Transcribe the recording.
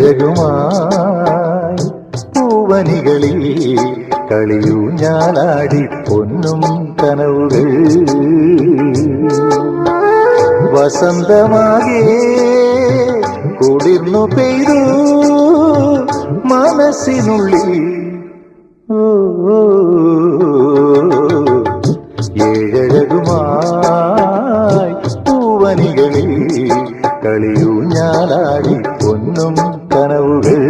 ഏഴഴകുമായി പൂവനികളിൽ കളിയൂഞ്ഞാലാടി പൊന്നും കനവുകൾ വസന്തമാകെ കുളിർന്നു പെയ്തു മനസ്സിനുള്ളിൽ ഏഴഴകുമായി പൂവനികളിൽ കളിയൂഞ്ഞാലാടി പൊന്നും കനവുകൾ